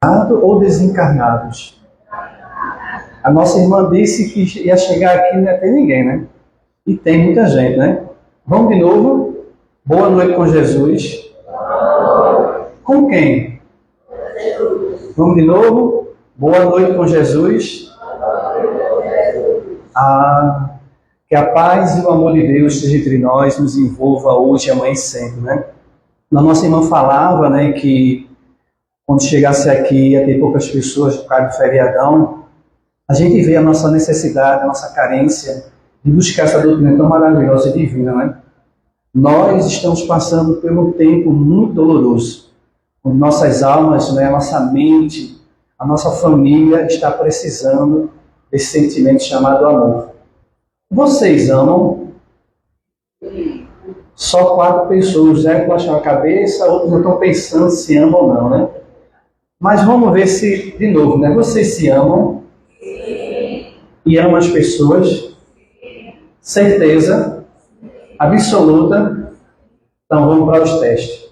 Ou desencarnados? A nossa irmã disse que ia chegar aqui e não ia ter ninguém, né? E tem muita gente, né? Vamos de novo? Boa noite com Jesus. Com quem? Vamos de novo? Boa noite com Jesus. Que a paz e o amor de Deus esteja entre nós, nos envolva hoje, amanhã e sempre, né? A nossa irmã falava, né, que quando chegasse aqui ia ter poucas pessoas por causa do feriadão. A gente vê a nossa necessidade, a nossa carência de buscar essa doutrina tão maravilhosa e divina, né? Nós estamos passando por um tempo muito doloroso, onde nossas almas, né, a nossa mente, a nossa família está precisando desse sentimento chamado amor. Vocês amam? Só 4 pessoas, né, que baixam a cabeça, outros não estão pensando se amam ou não, né? Mas vamos ver se, de novo, né? Vocês se amam? E amam as pessoas? Certeza? Absoluta? Então vamos para os testes.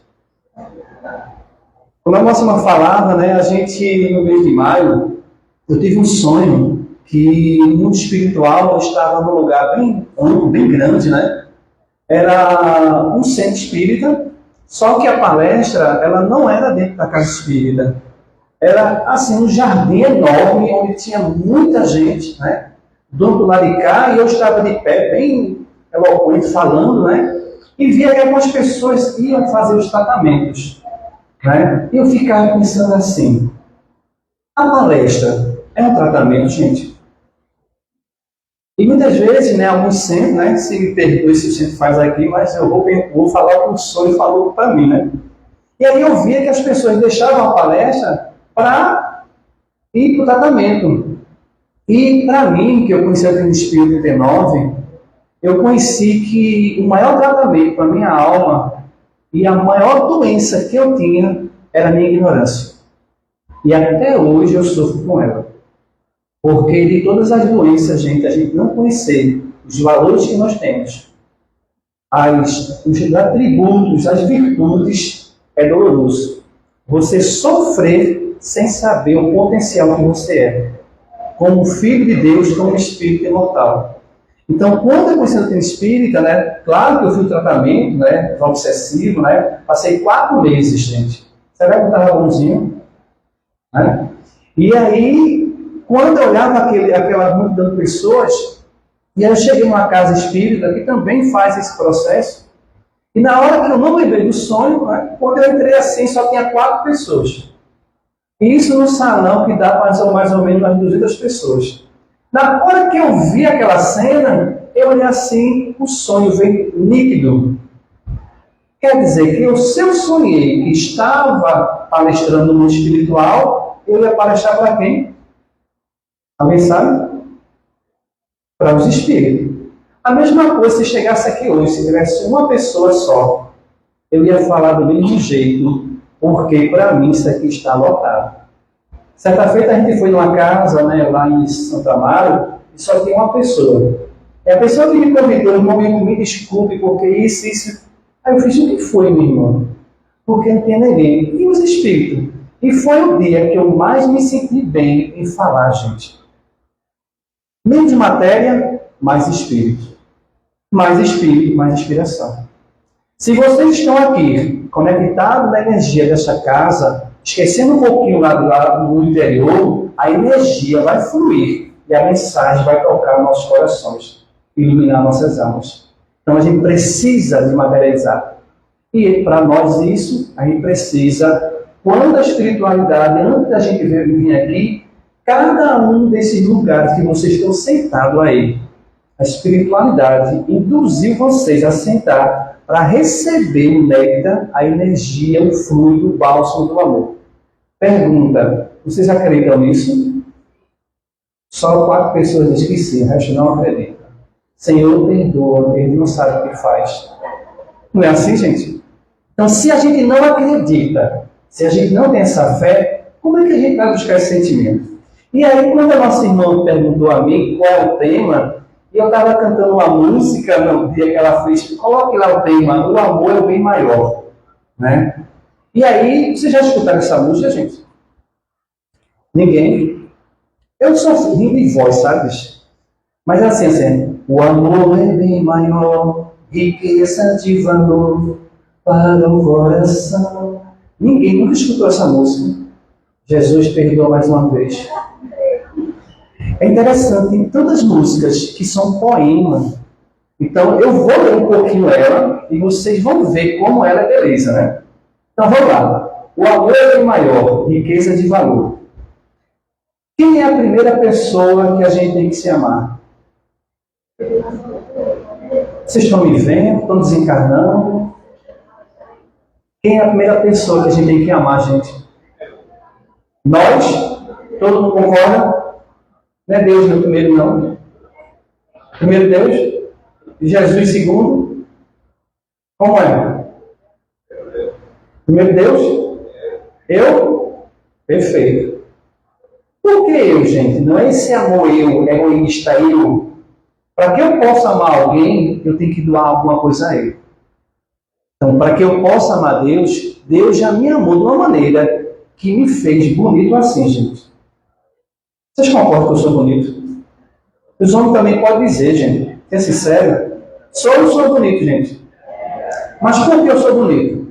Como a nossa irmã falava, né? A gente, no mês de maio, eu tive um sonho que no mundo espiritual eu estava num lugar bem amplo, bem grande, né? Era um centro espírita, só que a palestra, ela não era dentro da casa espírita. Era, assim, um jardim enorme, onde tinha muita gente, né? Do outro lado de cá, e eu estava de pé, bem eloquente, falando, né? E via que algumas pessoas iam fazer os tratamentos, né? E eu ficava pensando assim, a palestra é um tratamento, gente? E muitas vezes, né, alguns centros, né, se me perdoe se o centro faz aqui, mas eu vou falar o que o sonho falou para mim, né? E aí eu via que as pessoas deixavam a palestra para ir para o tratamento. E para mim, que eu conheci a Doutrina Espírita 39, eu conheci que o maior tratamento para a minha alma e a maior doença que eu tinha era a minha ignorância. E até hoje eu sofro com ela. Porque de todas as doenças, a gente não conhecer os valores que nós temos, os atributos, as virtudes, é doloroso. Você sofrer sem saber o potencial que você é, como filho de Deus, como espírito imortal. Então, quando eu conheci a doutrina espírita, né, claro que eu fiz o tratamento, né, obsessivo, né, passei 4 meses, gente. Será que eu estava bonzinho? Né? E aí, quando eu olhava aquela multidão de pessoas, e eu cheguei numa casa espírita que também faz esse processo, e na hora que eu não lembrei do sonho, né, quando eu entrei assim, só tinha 4 pessoas. E isso no salão que dá mais ou menos umas 200 pessoas. Na hora que eu vi aquela cena, eu olhei assim, o sonho veio nítido. Quer dizer que se eu sonhei que estava palestrando no mundo espiritual, eu ia palestrar para quem? Alguém sabe? Para os espíritos. A mesma coisa se chegasse aqui hoje, se tivesse uma pessoa só, eu ia falar do mesmo jeito, porque para mim isso aqui está lotado. Certa feita a gente foi numa casa, né, lá em Santo Amaro, e só tinha uma pessoa. E a pessoa que me convidou, irmão, me desculpe, porque isso. Aí eu fiz, o que foi, meu irmão? Porque não tinha ninguém. E os espíritos? E foi o dia que eu mais me senti bem em falar, gente. Menos matéria, mais espírito. Mais espírito, mais inspiração. Se vocês estão aqui, conectados na energia dessa casa, esquecendo um pouquinho lá do interior, a energia vai fluir e a mensagem vai tocar nossos corações, iluminar nossas almas. Então a gente precisa de materializar. E para nós isso, a gente precisa, quando a espiritualidade, antes da gente vir aqui, cada um desses lugares que vocês estão sentados aí, a espiritualidade induziu vocês a sentar para receber o néctar, a energia, o fluido, o bálsamo do amor. Pergunta, vocês acreditam nisso? Só 4 pessoas dizem que sim, o resto não acredita. Senhor, perdoa, ele não sabe o que faz. Não é assim, gente? Então, se a gente não acredita, se a gente não tem essa fé, como é que a gente vai buscar esse sentimento? E aí, quando a nossa irmã perguntou a mim qual é o tema, e eu estava cantando uma música no dia que ela fez, coloque lá o tema, o amor é o bem maior, né? E aí, vocês já escutaram essa música, gente? Ninguém. Eu sou rindo de voz, sabe? Mas assim, o amor é bem maior, riqueza de valor para o coração. Ninguém nunca escutou essa música. Jesus perdoa mais uma vez. É interessante, tem tantas músicas que são poema. Então eu vou ler um pouquinho ela e vocês vão ver como ela é beleza, né? Então vamos lá. O amor é bem maior, riqueza de valor. Quem é a primeira pessoa que a gente tem que se amar? Vocês estão me vendo? Estão desencarnando? Quem é a primeira pessoa que a gente tem que amar, gente? Nós? Todo mundo concorda? Não é Deus no primeiro, não. Primeiro Deus? Jesus segundo? Como é? Primeiro Deus? Eu? Perfeito. Por que eu, gente? Não é esse amor eu, egoísta eu. Para que eu possa amar alguém, eu tenho que doar alguma coisa a ele. Então, para que eu possa amar Deus, Deus já me amou de uma maneira que me fez bonito assim, gente. Vocês concordam que eu sou bonito? Os homens também podem dizer, gente. É sincero? Sou bonito, gente. Mas por que eu sou bonito?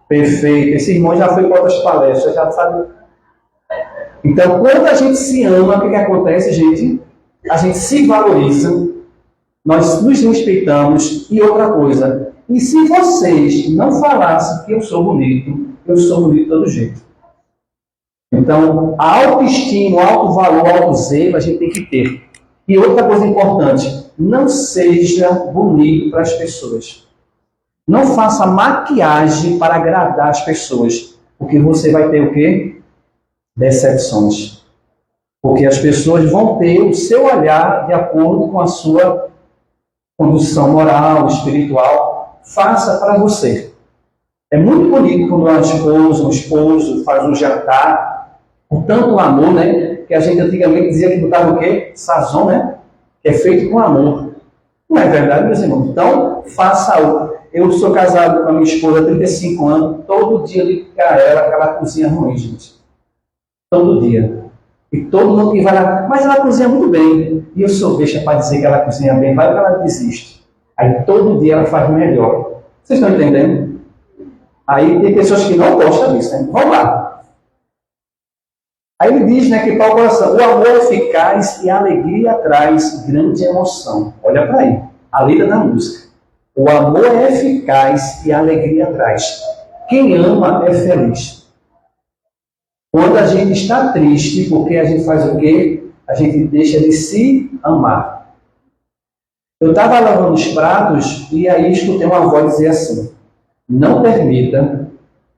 Perfeito. Esse irmão já foi para outras palestras, já sabe. Então, quando a gente se ama, o que acontece, gente? A gente se valoriza, nós nos respeitamos e outra coisa. E se vocês não falassem que eu sou bonito de todo jeito. Então, a autoestima, o alto valor, o alto zelo, a gente tem que ter. E outra coisa importante, não seja bonito para as pessoas. Não faça maquiagem para agradar as pessoas, porque você vai ter o quê? Decepções. Porque as pessoas vão ter o seu olhar de acordo com a sua condução moral, espiritual. Faça para você. É muito bonito quando uma esposa, um esposo faz um jantar com tanto amor, né? Que a gente antigamente dizia que botava o quê? Sazon, né? Que é feito com amor. Não é verdade, meus irmãos? Então, faça algo. Eu sou casado com a minha esposa há 35 anos. Todo dia eu ligo para ela aquela cozinha ruim, gente. Todo dia. E todo mundo que vai lá, mas ela cozinha muito bem. E eu sou besta para dizer que ela cozinha bem, vai que ela desiste. Aí todo dia ela faz melhor. Vocês estão entendendo? Aí tem pessoas que não gostam disso, né? Vamos lá. Aí ele diz, né, que para o coração, o amor é eficaz e a alegria traz grande emoção. Olha para aí, a letra da música. O amor é eficaz e a alegria traz. Quem ama é feliz. Quando a gente está triste, porque a gente faz o quê? A gente deixa de se amar. Eu estava lavando os pratos e aí escutei uma voz dizer assim: não permita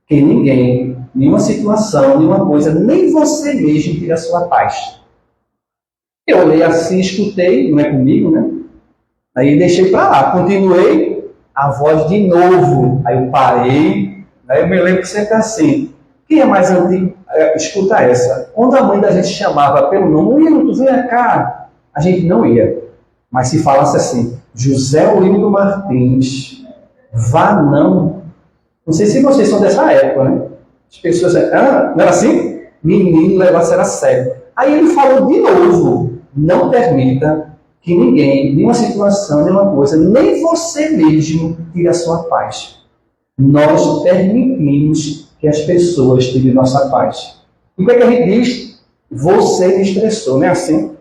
que ninguém, nenhuma situação, nenhuma coisa, nem você mesmo tire a sua paz. Eu olhei assim, escutei, não é comigo, né? Aí deixei para lá, continuei, a voz de novo. Aí eu parei, aí eu me lembro que você está assim. Quem é mais antigo, escuta essa. Quando a mãe da gente chamava pelo nome, Wilton, vem cá, a gente não ia. Mas se falasse assim, José Wilton Martins, vá não. Não sei se vocês são dessa época, né? As pessoas não era assim? Menino, negócio era sério. Aí ele falou de novo, não permita que ninguém, nenhuma situação, nenhuma coisa, nem você mesmo tire a sua paz. Nós permitimos que as pessoas tirem nossa paz. E o que é que a gente diz? Você me estressou, não é assim?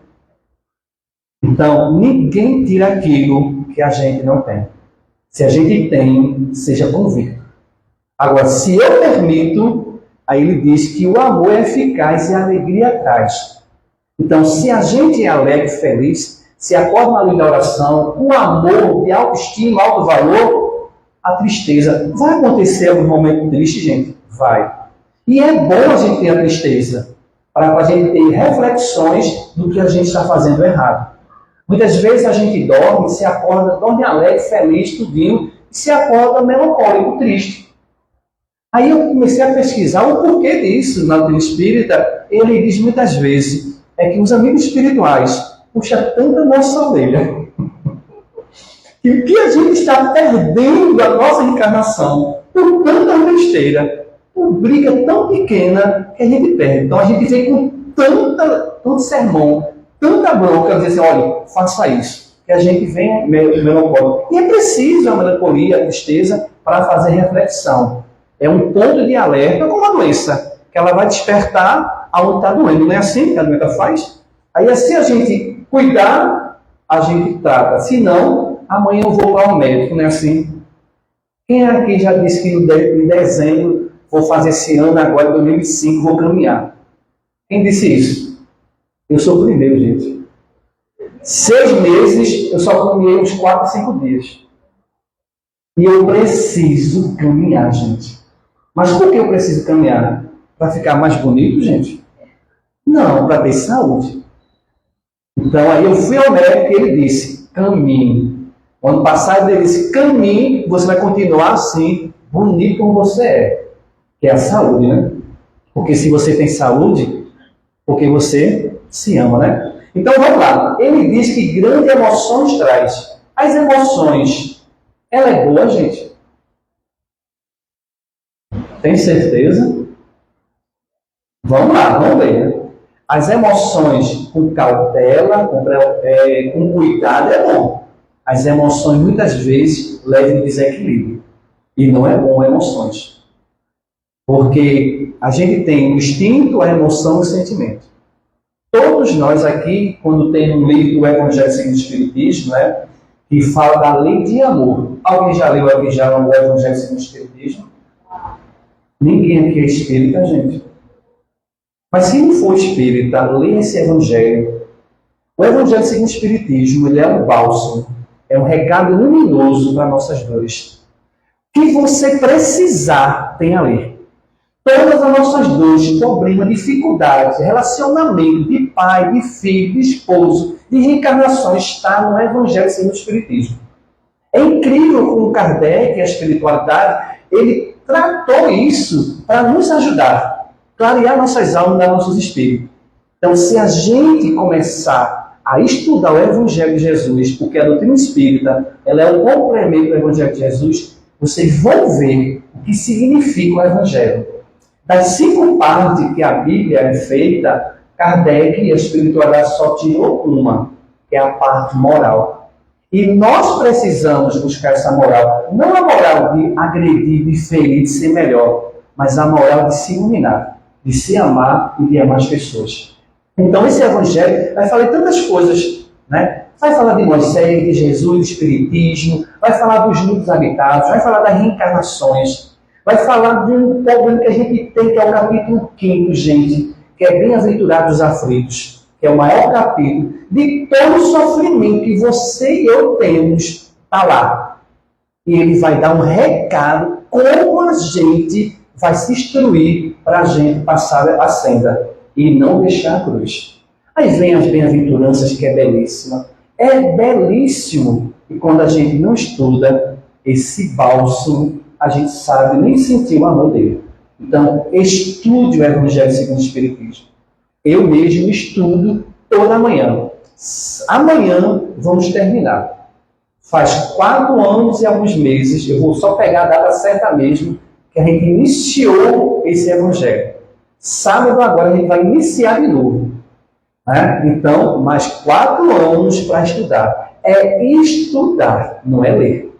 Então, ninguém tira aquilo que a gente não tem. Se a gente tem, seja convicto. Agora, se eu permito, aí ele diz que o amor é eficaz e a alegria traz. Então, se a gente é alegre, feliz, se acorda na luz da oração, com amor, de autoestima, alto valor, a tristeza. Vai acontecer algum momento triste, gente? Vai. E é bom a gente ter a tristeza, para a gente ter reflexões do que a gente está fazendo errado. Muitas vezes a gente dorme, se acorda, dorme alegre, feliz, tudinho, e se acorda melancólico, triste. Aí eu comecei a pesquisar o porquê disso na doutrina espírita. Ele diz muitas vezes, é que os amigos espirituais puxam tanta nossa orelha. E o que a gente está perdendo a nossa encarnação por tanta besteira, por briga tão pequena que a gente perde. Então a gente vem com tanto sermão, tanta bronca, dizer assim, olha, faça isso. Que a gente vem melancólico. E é preciso a melancolia, a tristeza, para fazer reflexão. É um ponto de alerta com uma doença, que ela vai despertar aonde está doendo. Não é assim que a doença faz? Aí, se a gente cuidar, a gente trata. Se não, amanhã eu vou ao médico, não é assim? Quem aqui já disse que em dezembro vou fazer esse ano, agora, 2005, vou caminhar? Quem disse isso? Eu sou o primeiro, gente. 6 meses, eu só caminhei uns 4, 5 dias. E eu preciso caminhar, gente. Mas por que eu preciso caminhar? Para ficar mais bonito, gente? Não, para ter saúde. Então, aí eu fui ao médico e ele disse, caminhe. O ano passado ele disse, caminhe, você vai continuar assim, bonito como você é. Que é a saúde, né? Porque se você tem saúde, porque você se ama, né? Então, vamos lá. Ele diz que grandes emoções traz. As emoções, ela é boa, gente? Tem certeza? Vamos lá, vamos ver. Né? As emoções com cautela, com cuidado é bom. As emoções muitas vezes levam a desequilíbrio. E não é bom emoções. Porque a gente tem o instinto, a emoção e o sentimento. Todos nós aqui, quando tem um livro do Evangelho segundo o Espiritismo, né, que fala da lei de amor. Alguém já leu o Evangelho segundo o Espiritismo? Ninguém aqui é espírita, gente. Mas se não for espírita, lê esse Evangelho. O Evangelho segundo o Espiritismo, ele é um bálsamo, é um recado luminoso para nossas dores. O que você precisar, tem a ler. Todas as nossas dores, problemas, dificuldades, relacionamento de pai, de filho, de esposo, de reencarnação, está no Evangelho segundo o Espiritismo. É incrível como Kardec, a espiritualidade, ele tratou isso para nos ajudar, clarear nossas almas e nossos espíritos. Então, se a gente começar a estudar o Evangelho de Jesus, porque a doutrina espírita ela é um complemento do Evangelho de Jesus, vocês vão ver o que significa o Evangelho. Das 5 partes que a Bíblia é feita, Kardec e a espiritualidade só tirou uma, que é a parte moral. E nós precisamos buscar essa moral. Não a moral de agredir, de ferir, de ser melhor, mas a moral de se iluminar, de se amar e de amar as pessoas. Então esse Evangelho vai falar de tantas coisas, né? Vai falar de Moisés, de Jesus, do Espiritismo, vai falar dos mundos habitados, vai falar das reencarnações, vai falar de um problema que a gente tem, que é o capítulo 5, gente, que é Bem-aventurados os aflitos, que é o maior capítulo de todo o sofrimento que você e eu temos, está lá. E ele vai dar um recado como a gente vai se instruir para a gente passar a senda e não deixar a cruz. Aí vem as bem-aventuranças, que é belíssima. É belíssimo. E quando a gente não estuda esse bálsamo, a gente sabe nem sentir o amor dele. Então, estude o Evangelho segundo o Espiritismo. Eu mesmo estudo toda manhã. Amanhã vamos terminar. Faz 4 anos e alguns meses, eu vou só pegar a data certa mesmo, que a gente iniciou esse Evangelho. Sábado agora a gente vai iniciar de novo. Né? Então, mais 4 anos para estudar. É estudar, não é ler.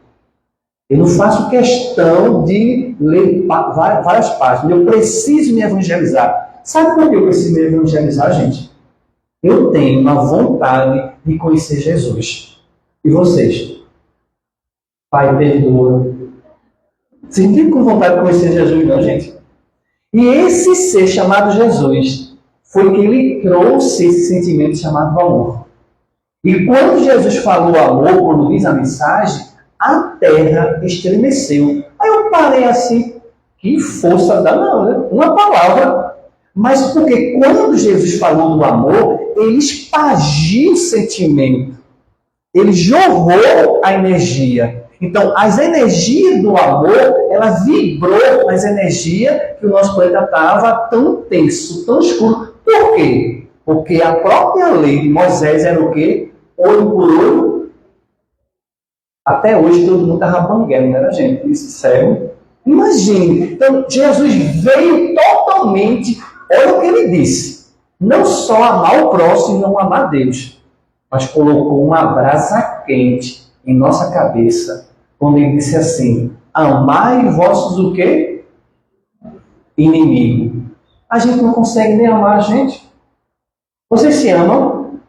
Eu não faço questão de ler várias páginas. Eu preciso me evangelizar. Sabe por que eu preciso me evangelizar, gente? Eu tenho uma vontade de conhecer Jesus. E vocês? Pai, perdoa. Vocês não tem com vontade de conhecer Jesus, não, gente? E esse ser chamado Jesus foi que ele trouxe esse sentimento chamado amor. E quando Jesus falou amor, quando diz a mensagem, a terra estremeceu. Aí eu parei assim, que força dá, não, né? Uma palavra. Mas porque quando Jesus falou do amor, ele expandiu o sentimento. Ele jorrou a energia. Então, as energias do amor, ela vibrou nas energias que o nosso planeta estava tão tenso, tão escuro. Por quê? Porque a própria lei de Moisés era o quê? Olho por olho. Até hoje todo mundo estava banguelo, não era, gente? Isso, sério. Imagine, então Jesus veio totalmente, olha o que ele disse, não só amar o próximo e não amar Deus, mas colocou uma brasa quente em nossa cabeça, quando ele disse assim, amai vossos o quê? Inimigo. A gente não consegue nem amar a gente. Vocês se amam?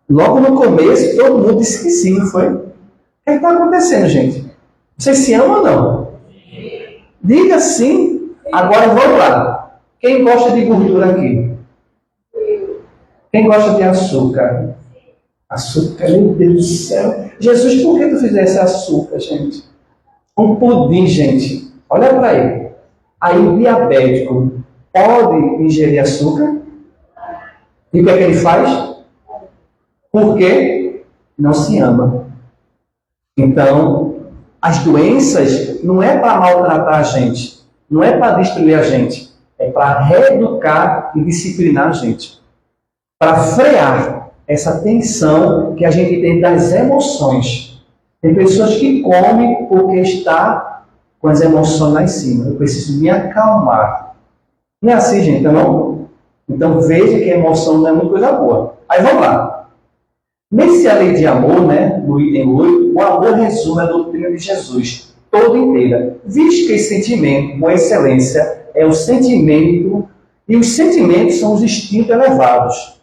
Logo no começo, todo mundo disse que sim, não foi? O que está acontecendo, gente? Vocês se amam ou não? Diga sim. Agora vamos lá. Quem gosta de gordura aqui? Quem gosta de açúcar? Açúcar, meu Deus do céu. Jesus, por que tu fizesse açúcar, gente? Um pudim, gente. Olha para ele. Aí o diabético pode ingerir açúcar? E o que é que ele faz? Porque não se ama. Então, as doenças não é para maltratar a gente, não é para destruir a gente, é para reeducar e disciplinar a gente, para frear essa tensão que a gente tem das emoções. Tem pessoas que comem porque está com as emoções lá em cima. Eu preciso me acalmar. Não é assim, gente, não? Então veja que a emoção não é uma coisa boa. Aí vamos lá. Nesse A Lei de Amor, né, no item 8, o amor resume a doutrina de Jesus toda inteira, visto que esse sentimento, com excelência, é o sentimento, e os sentimentos são os instintos elevados,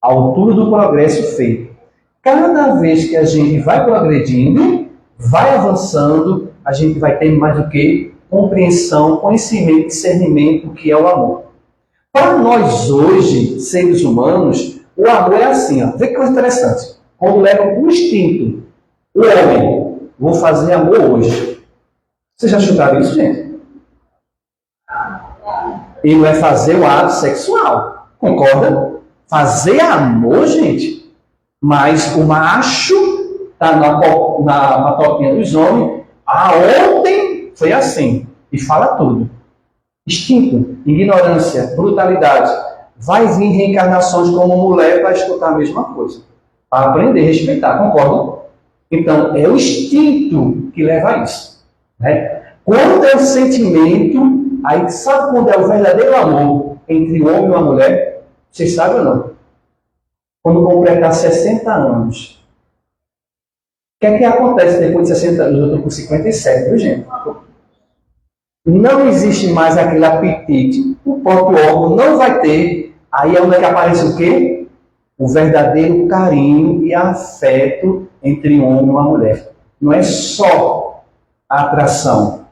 à altura do progresso feito. Cada vez que a gente vai progredindo, vai avançando, a gente vai ter mais do que compreensão, conhecimento, discernimento, que é o amor. Para nós hoje, seres humanos, o amor é assim, ó. Vê que coisa interessante. Quando leva o instinto, o homem, vou fazer amor hoje. Vocês já chutaram isso, gente? E não é fazer o ato sexual. Concorda? Fazer amor, gente. Mas o macho está na topinha dos homens. Ah, ontem foi assim. E fala tudo. Instinto, ignorância, brutalidade. Vai vir reencarnações como mulher para escutar a mesma coisa. Para aprender a respeitar, concordam? Então, é o instinto que leva a isso. Né? Quando é o sentimento, aí sabe quando é o verdadeiro amor entre o homem e a mulher? Vocês sabem ou não? Quando completar 60 anos. O que é que acontece depois de 60 anos? Eu estou com 57, viu, gente? Não existe mais aquele apetite. O próprio órgão não vai ter. Aí é onde é que aparece o quê? O verdadeiro carinho e afeto entre um homem e uma mulher. Não é só a atração.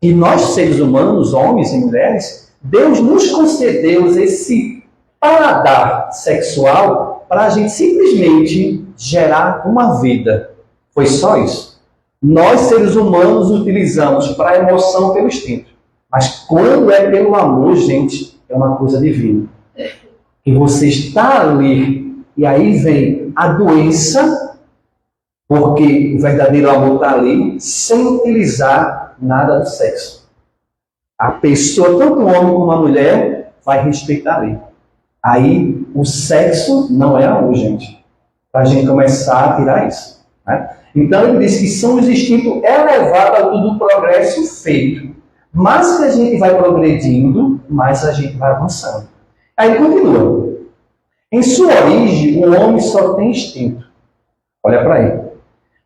E nós, seres humanos, homens e mulheres, Deus nos concedeu esse paladar sexual para a gente simplesmente gerar uma vida. Foi só isso. Nós, seres humanos, utilizamos para a emoção pelo instinto. Mas quando é pelo amor, gente, é uma coisa divina. E você está ali, e aí vem a doença, porque o verdadeiro amor está ali, sem utilizar nada do sexo. A pessoa, tanto o homem como a mulher, vai respeitar ali. Aí, o sexo não é amor, gente. Para a gente começar a tirar isso. Né? Então, ele diz que são os instintos elevados ao do progresso feito. Mais que a gente vai progredindo, mais a gente vai avançando. Aí ele continua. Em sua origem, o homem só tem instinto. Olha para ele.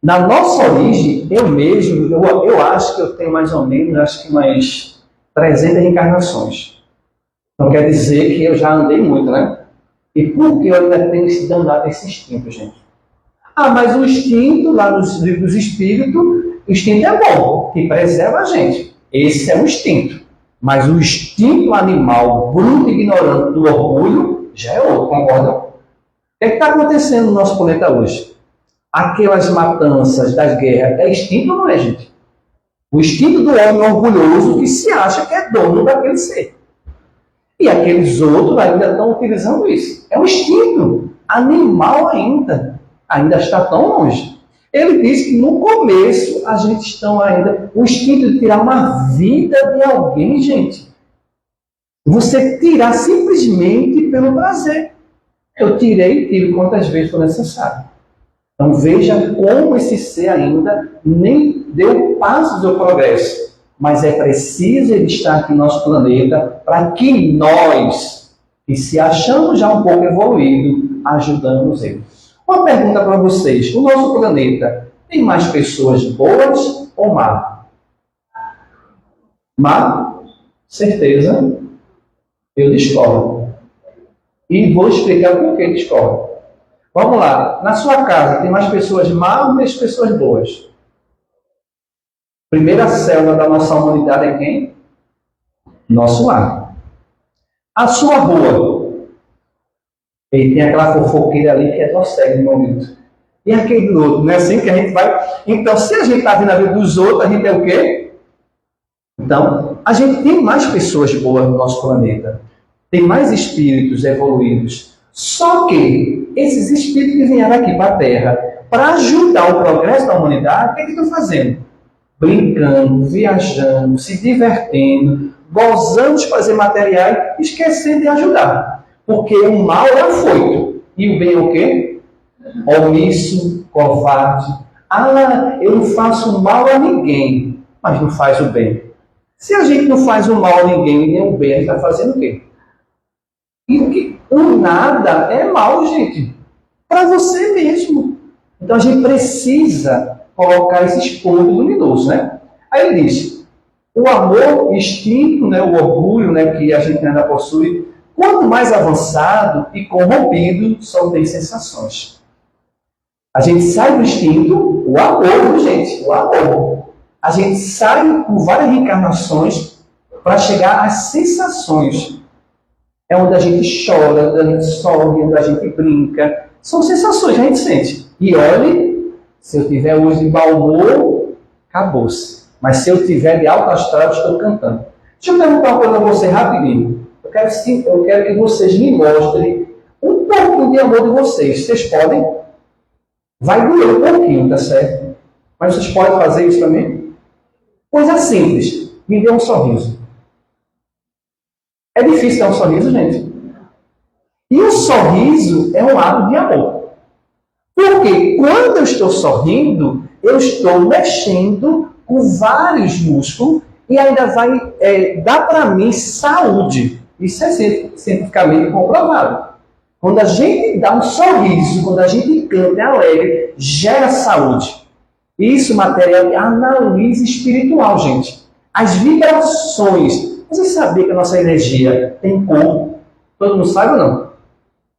Na nossa origem, eu mesmo, eu acho que eu tenho mais ou menos, acho que mais 300 reencarnações. Então quer dizer que eu já andei muito, né? E por que eu ainda tenho esse danado, esse instinto, gente? Ah, mas o instinto, lá nos livros espíritos, o instinto é bom, que preserva a gente. Esse é o instinto. Mas o instinto animal, bruto e ignorante do orgulho, já é outro, concordam? O que está acontecendo no nosso planeta hoje? Aquelas matanças das guerras, é instinto ou não é, gente? O instinto do homem orgulhoso que se acha que é dono daquele ser. E aqueles outros ainda estão utilizando isso. É um instinto animal ainda. Ainda está tão longe. Ele diz que no começo a gente está ainda... O instinto de tirar uma vida de alguém, gente. Você tirar simplesmente pelo prazer. Eu tirei e tiro quantas vezes for necessário. Então veja como esse ser ainda nem deu passos do progresso. Mas é preciso ele estar aqui no nosso planeta para que nós, que se achamos já um pouco evoluído, ajudamos ele. Uma pergunta para vocês. O nosso planeta tem mais pessoas boas ou má? Má? Certeza? Eu discordo. E vou explicar por que discordo. Vamos lá. Na sua casa, tem mais pessoas más ou mais pessoas boas? Primeira célula da nossa humanidade é quem? Nosso lar. A sua rua. E tem aquela fofoqueira ali que é torcega no momento. E aquele do outro. Não é assim que a gente vai... Então, se a gente está vendo a vida dos outros, a gente é o quê? Então, a gente tem mais pessoas boas no nosso planeta. Tem mais espíritos evoluídos. Só que esses espíritos que vieram aqui para a Terra para ajudar o progresso da humanidade, o que estão fazendo? Brincando, viajando, se divertindo, gozando de fazer materiais, esquecendo de ajudar. Porque o mal é afoito. E o bem é o quê? Omisso, covarde. Ah, eu não faço mal a ninguém, mas não faz o bem. Se a gente não faz o mal a ninguém e nem o bem, a gente está fazendo o quê? E o nada é mal, gente. Para você mesmo. Então a gente precisa colocar esses pontos luminosos, né? Aí ele diz, o amor extinto, né, o orgulho, né, que a gente ainda possui, quanto mais avançado e corrompido, só tem sensações. A gente sai do instinto, o amor, gente, o amor. A gente sai por várias reencarnações para chegar às sensações. É onde a gente chora, onde a gente sorri, onde a gente brinca. São sensações que a gente sente. E olhe, se eu tiver hoje de mau humor, acabou-se. Mas se eu tiver de alto astral, eu estou cantando. Deixa eu perguntar uma coisa a você rapidinho. Eu quero que vocês me mostrem um pouquinho de amor de vocês. Vocês podem? Vai doer um pouquinho, tá certo? Mas vocês podem fazer isso para mim? Coisa simples. Me dê um sorriso. É difícil dar um sorriso, gente. E o sorriso é um ato de amor. Porque quando eu estou sorrindo, eu estou mexendo com vários músculos e ainda vai dar para mim saúde. Isso é cientificamente comprovado. Quando a gente dá um sorriso, quando a gente canta, é alegre, gera saúde. Isso, material de análise espiritual, gente. As vibrações. Você sabia que a nossa energia tem cor? Todo mundo sabe ou não?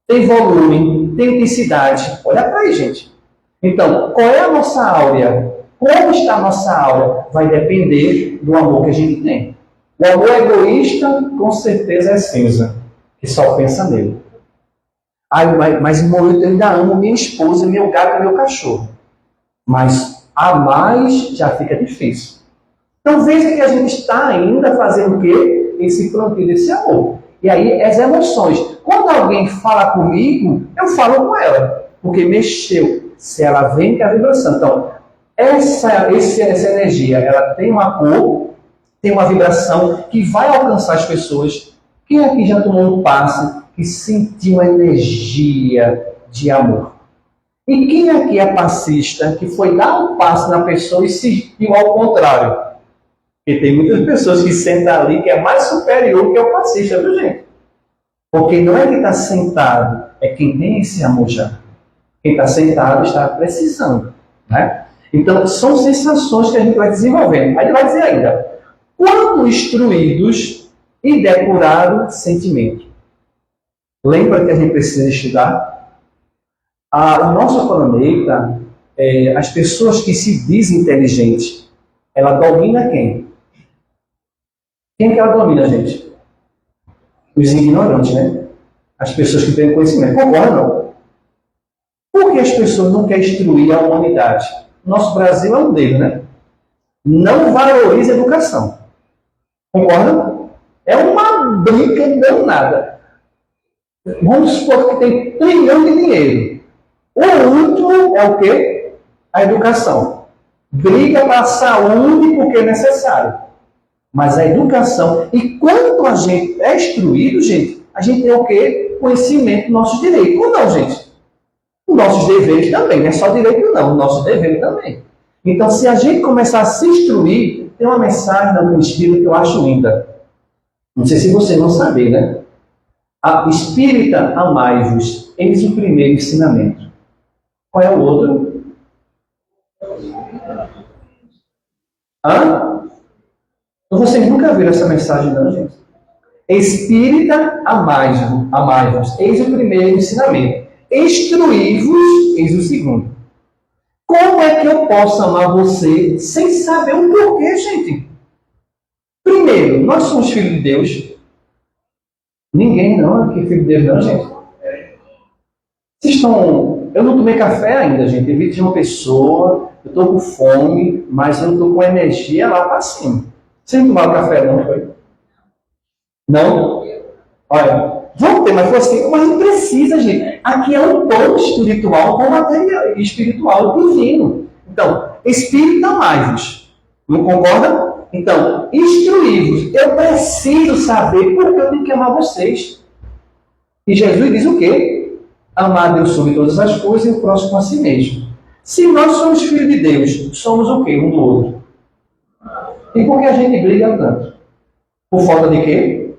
Tem volume, tem intensidade. Olha para aí, gente. Então, qual é a nossa áurea? Como está a nossa áurea? Vai depender do amor que a gente tem. O amor egoísta, com certeza, é cinza, que só pensa nele. Mas no momento eu ainda amo minha esposa, meu gato e meu cachorro. Mas a mais já fica difícil. Então veja que a gente está ainda fazendo o quê? Esse plantio desse amor. E aí as emoções. Quando alguém fala comigo, eu falo com ela. Porque mexeu. Se ela vem com a vibração. Então, essa energia, ela tem uma cor, tem uma vibração que vai alcançar as pessoas. Quem aqui já tomou um passe que sentiu uma energia de amor? E quem aqui é passista que foi dar um passe na pessoa e sentiu ao contrário? Porque tem muitas pessoas que sentam ali que é mais superior que o passista, viu, gente? Porque não é que está sentado, é quem tem esse amor já. Quem está sentado está precisando, né? Então, são sensações que a gente vai desenvolvendo. Aí ele vai dizer ainda, quando instruídos e depurados sentimento. Lembra que a gente precisa estudar? O nosso planeta, as pessoas que se dizem inteligentes, ela domina quem? Quem que ela domina, gente? Os ignorantes, né? As pessoas que têm conhecimento. Concorda, não? Por que as pessoas não querem instruir a humanidade? Nosso Brasil é um deles, né? Não valoriza a educação. Concorda? É uma briga danada. Vamos supor que tem trilhão de dinheiro. O último é o quê? A educação. Briga para a saúde porque é necessário. Mas a educação, e quando a gente é instruído, gente, a gente tem o quê? Conhecimento dos nossos direitos. Ou não, gente? Os nossos deveres também, não é só direito não, os nossos deveres também. Então, se a gente começar a se instruir, tem uma mensagem da minha Espírita que eu acho linda. Não sei se você não sabe, né? A Espírita, amai-vos, eis o primeiro ensinamento. Qual é o outro? Hã? Vocês nunca viram essa mensagem, não, gente? Espírita, amai-vos, eis o primeiro ensinamento. Instruí-vos, eis o segundo. Como é que eu posso amar você sem saber o porquê, gente? Primeiro, nós somos filhos de Deus. Ninguém não aqui é filho de Deus, não, gente. Vocês estão... Eu não tomei café ainda, gente. Eu vi de uma pessoa, eu estou com fome, mas eu estou com energia lá para cima. Vocês não tomaram café, não, foi? Não? Olha, vamos ter, mas foi assim, mas não precisa, gente. Aqui é um pão espiritual com material espiritual divino. Então, Espírito amai-vos. Não concorda? Então, instruí-vos. Eu preciso saber por que eu tenho que amar vocês. E Jesus diz o quê? Amar Deus sobre todas as coisas e o próximo a si mesmo. Se nós somos filhos de Deus, somos o quê? Um do outro. E por que a gente briga tanto? Por falta de quê?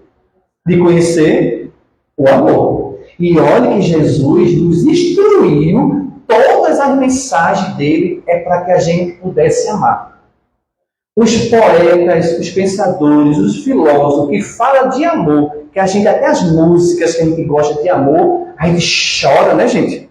De conhecer o amor. E olha que Jesus nos instruiu, todas as mensagens dele é para que a gente pudesse amar. Os poetas, os pensadores, os filósofos que falam de amor, que a gente, até as músicas que a gente gosta de amor, a gente chora, né, gente?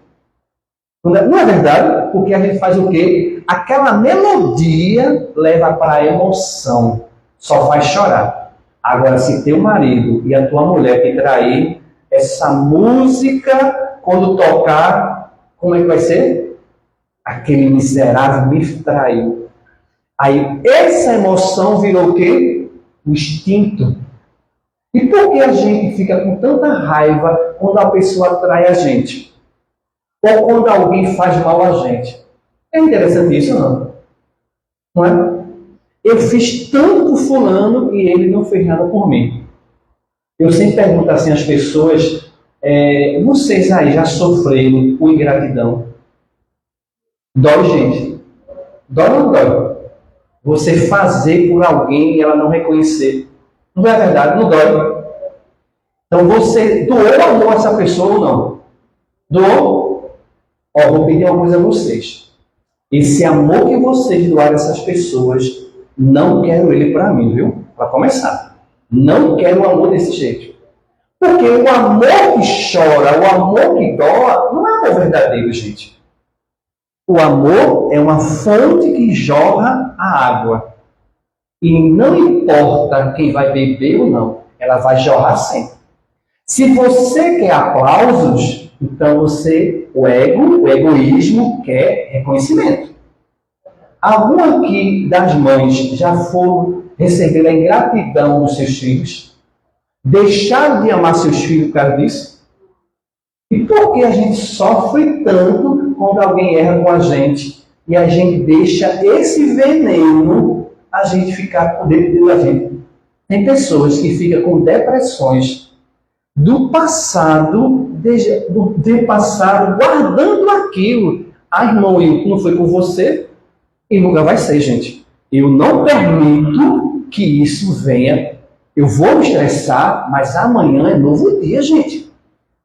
Não é verdade? Porque a gente faz o quê? Aquela melodia leva para a emoção, só faz chorar. Agora, se teu marido e a tua mulher te trair, essa música, quando tocar, como é que vai ser? Aquele miserável me traiu. Aí, essa emoção virou o quê? O instinto. E por que a gente fica com tanta raiva quando a pessoa trai a gente? Ou quando alguém faz mal a gente? É interessante isso, não? Não é? Eu fiz tanto por fulano e ele não fez nada por mim. Eu sempre pergunto assim às pessoas, vocês aí já sofreram com ingratidão? Dói, gente? Dói ou não dói? Você fazer por alguém e ela não reconhecer. Não é verdade? Não dói. Então você doou amor a essa pessoa ou não? Doou? Ó, vou pedir uma coisa a vocês. Esse amor que vocês doaram a essas pessoas, não quero ele para mim, viu? Para começar. Não quero o amor desse jeito. Porque o amor que chora, o amor que doa, não é amor verdadeiro, gente. O amor é uma fonte que jorra a água. E não importa quem vai beber ou não, ela vai jorrar sempre. Se você quer aplausos, então o egoísmo quer reconhecimento. Algum aqui das mães já foram receber a ingratidão dos seus filhos? Deixaram de amar seus filhos por causa disso? E por que a gente sofre tanto quando alguém erra com a gente e a gente deixa esse veneno a gente ficar por dentro da gente? Tem pessoas que ficam com depressões do passado, guardando aquilo. Ah, irmão, não foi com você? E nunca vai ser, gente. Eu não permito que isso venha. Eu vou me estressar, mas amanhã é novo dia, gente.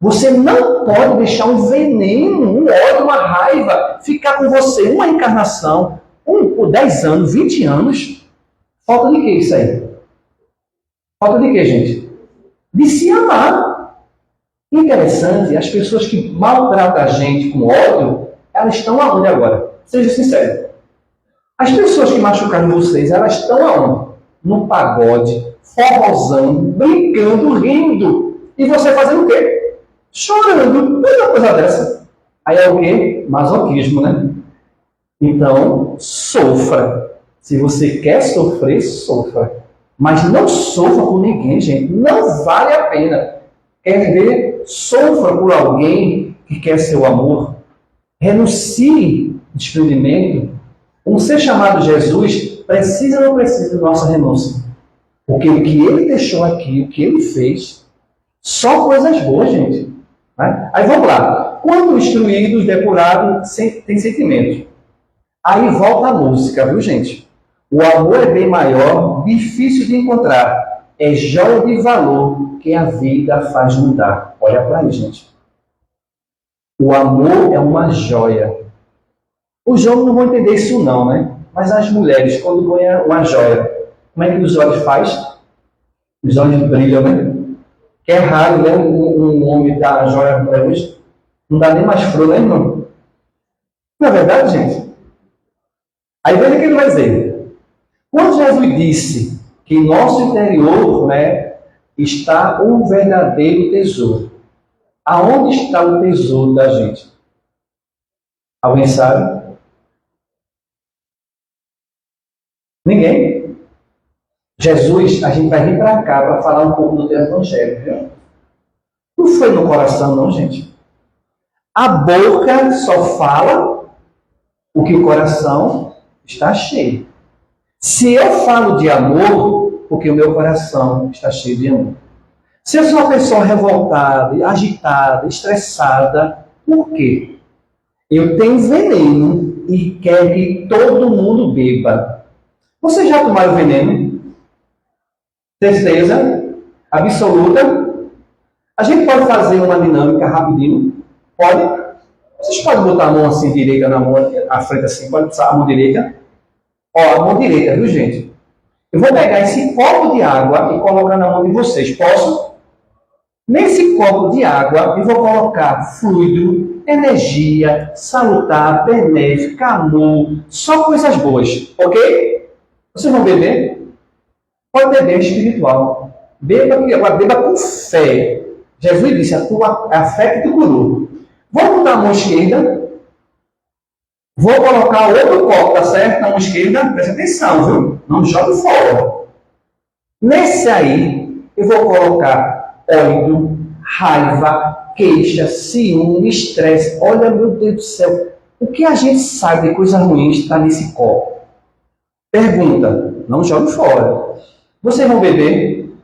Você não pode deixar um veneno, um ódio, uma raiva ficar com você uma encarnação, por 10 anos, 20 anos. Falta de que isso aí? Falta de que, gente? De se amar. Interessante, as pessoas que maltratam a gente com ódio, elas estão aonde agora? Seja sincero. As pessoas que machucaram vocês, elas estão aonde? No pagode, forrozando, brincando, rindo. E você fazendo o quê? Chorando. Não é uma coisa dessa. Aí é o quê? Masoquismo, né? Então, sofra. Se você quer sofrer, sofra. Mas não sofra por ninguém, gente. Não vale a pena. Quer ver? Sofra por alguém que quer seu amor. Renuncie desprendimento. Um ser chamado Jesus precisa ou não precisa da nossa renúncia? Porque o que ele deixou aqui, o que ele fez, só coisas boas, gente. Né? Aí vamos lá. Quando instruído, depurado, tem sentimento. Aí volta a música, viu, gente? O amor é bem maior, difícil de encontrar. É joia de valor que a vida faz mudar. Olha para aí, gente. O amor é uma joia. Os homens não vão entender isso não, né? Mas as mulheres, quando ganham uma joia, como é que os olhos faz? Os olhos brilham, né? Que é raro, né? Um homem dar a joia para hoje. Não dá nem mais flor, né, irmão? Não é verdade, gente? Aí veja o que ele vai dizer. Quando Jesus disse que em nosso interior, né, está o verdadeiro tesouro. Aonde está o tesouro da gente? Alguém sabe? Ninguém? Jesus, a gente vai vir para cá para falar um pouco do teu evangelho, viu? Não foi no coração, não, gente. A boca só fala o que o coração está cheio. Se eu falo de amor, porque o meu coração está cheio de amor. Se eu sou uma pessoa revoltada, agitada, estressada, por quê? Eu tenho veneno e quero que todo mundo beba. Você já tomou veneno? Certeza absoluta? A gente pode fazer uma dinâmica rapidinho? Pode? Vocês podem botar a mão assim direita na mão, à frente assim, pode usar a mão direita. Ó, a mão direita, viu, gente? Eu vou pegar esse copo de água e colocar na mão de vocês. Posso? Nesse copo de água, eu vou colocar fluido, energia, salutar, benéfico, amor, só coisas boas, ok? Vocês vão beber? Pode beber espiritual. Beba, agora beba com fé. Jesus disse, a fé que te curou. Vou botar a mão esquerda. Vou colocar outro copo, tá certo? Na mão esquerda. Presta atenção, viu? Não jogue fora. Nesse aí, eu vou colocar ódio, raiva, queixa, ciúme, estresse. Olha, meu Deus do céu. O que a gente sabe de coisas ruins está nesse copo? Pergunta. Não jogue fora. Vocês vão beber?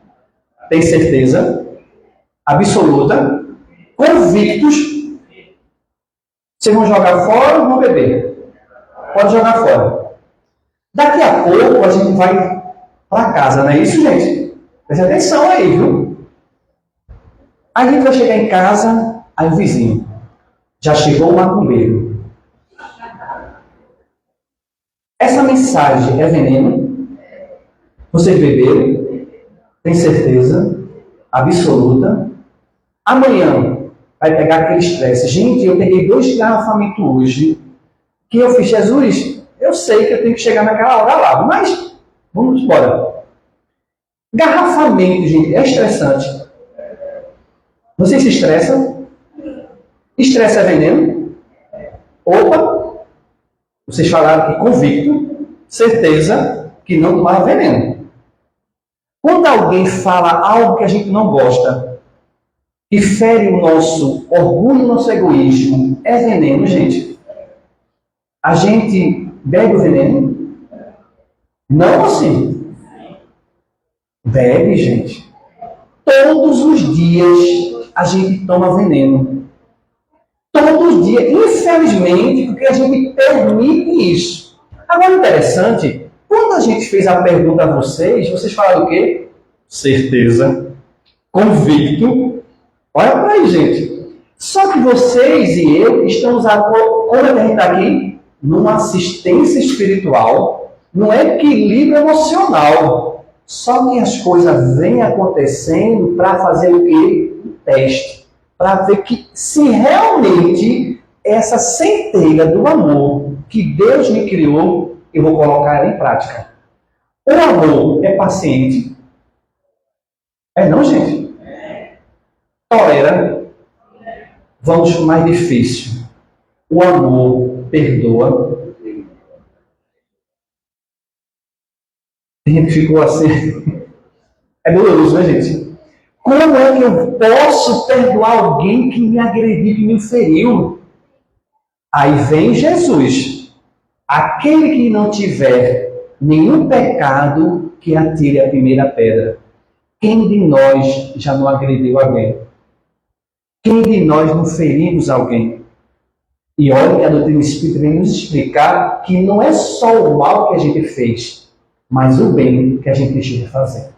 Tem certeza? Absoluta? Convictos? Vocês vão jogar fora ou vão beber? Pode jogar fora. Daqui a pouco a gente vai para casa, não é isso, gente? Preste atenção aí, viu? A gente vai chegar em casa, aí o vizinho. Já chegou o macumbeiro. Essa mensagem é veneno? Vocês beberam? Tem certeza? Absoluta? Amanhã vai pegar aquele estresse. Gente, eu peguei 2 engarrafamentos hoje. Que eu fiz, Jesus, eu sei que eu tenho que chegar naquela hora lá, mas vamos embora. Engarrafamento, gente, é estressante. Vocês se estressam? Estresse é veneno? Opa! Vocês falaram que convicto, certeza que não tomaram veneno. Quando alguém fala algo que a gente não gosta, que fere o nosso orgulho, o nosso egoísmo, é veneno, gente. A gente bebe o veneno? Não assim. Bebe, gente. Todos os dias a gente toma veneno. Todos os dias. Infelizmente, porque a gente permite isso. Agora, interessante, quando a gente fez a pergunta a vocês, vocês falaram o quê? Certeza. Convicto. Olha para aí, gente. Só que vocês e eu estamos como é que a gente está aqui? Numa assistência espiritual, num equilíbrio emocional. Só que as coisas vêm acontecendo para fazer o quê? Um teste. Para ver que se realmente essa centelha do amor que Deus me criou, eu vou colocar ela em prática. O amor é paciente. É não, gente? Tolera. Vamos para o mais difícil. O amor perdoa. Tem gente que ficou assim. É doloroso, né, gente? Como é que eu posso perdoar alguém que me agrediu, que me feriu? Aí vem Jesus. Aquele que não tiver nenhum pecado, que atire a primeira pedra. Quem de nós já não agrediu alguém? Quem de nós não ferimos alguém? E olha que a doutrina espírita vem nos explicar que não é só o mal que a gente fez, mas o bem que a gente deixou de fazer.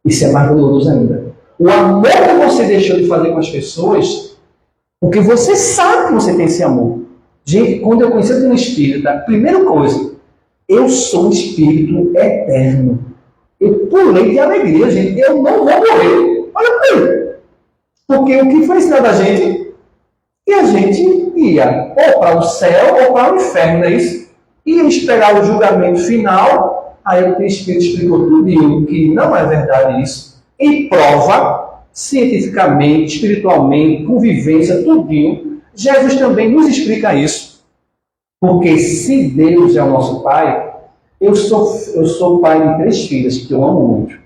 Isso é mais doloroso ainda. O amor que você deixou de fazer com as pessoas, porque você sabe que você tem esse amor. Gente, quando eu conheci a doutrina espírita, primeira coisa, eu sou um espírito eterno. Eu pulei de alegria, gente. Eu não vou morrer. Olha para aí. Porque o que foi ensinado a gente? Que a gente ia ou para o céu ou para o inferno, não é isso? Ia esperar o julgamento final. Aí o Espírito explicou tudo que não é verdade isso. E prova, cientificamente, espiritualmente, convivência, tudinho. Jesus também nos explica isso. Porque se Deus é o nosso Pai, eu sou pai de 3 filhas que eu amo muito.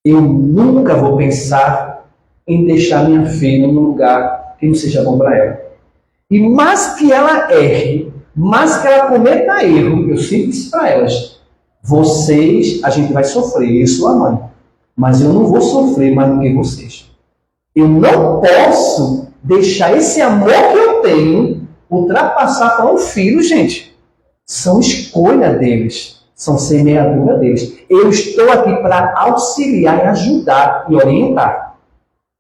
Eu nunca vou pensar em deixar minha filha num lugar que não seja bom para ela. E mais que ela erre, mais que ela cometa erro, eu sempre disse para elas, vocês, a gente vai sofrer, eu sou a mãe, mas eu não vou sofrer mais do que vocês. Eu não posso deixar esse amor que eu tenho ultrapassar para um filho, gente. São escolha deles, são semeadura deles. Eu estou aqui para auxiliar e ajudar e orientar,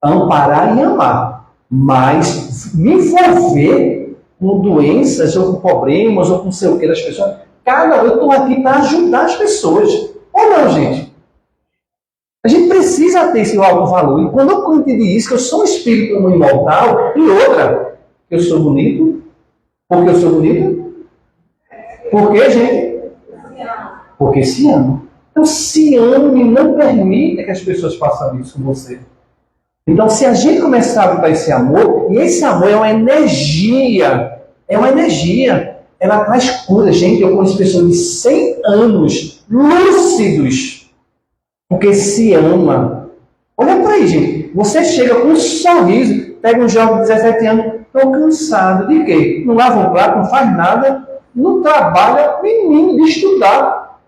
amparar e amar, mas me envolver com doenças ou com problemas ou com não sei o que das pessoas. Eu estou aqui para ajudar as pessoas. Ou não, gente? A gente precisa ter esse alto valor. E quando eu entendi isso, que eu sou um espírito imortal, e outra, eu sou bonito, porque eu sou bonita. Por quê, gente? Porque se ama. Então, se ame, não permita que as pessoas façam isso com você. Então, se a gente começar a dar esse amor, e esse amor é uma energia, ela traz cura. Gente, eu conheço pessoas de 100 anos, lúcidos, porque se ama. Olha para aí, gente. Você chega com um sorriso, pega um jovem de 17 anos, estou cansado de quê? Não lava um prato, não faz nada, não trabalha, menino, de estudar.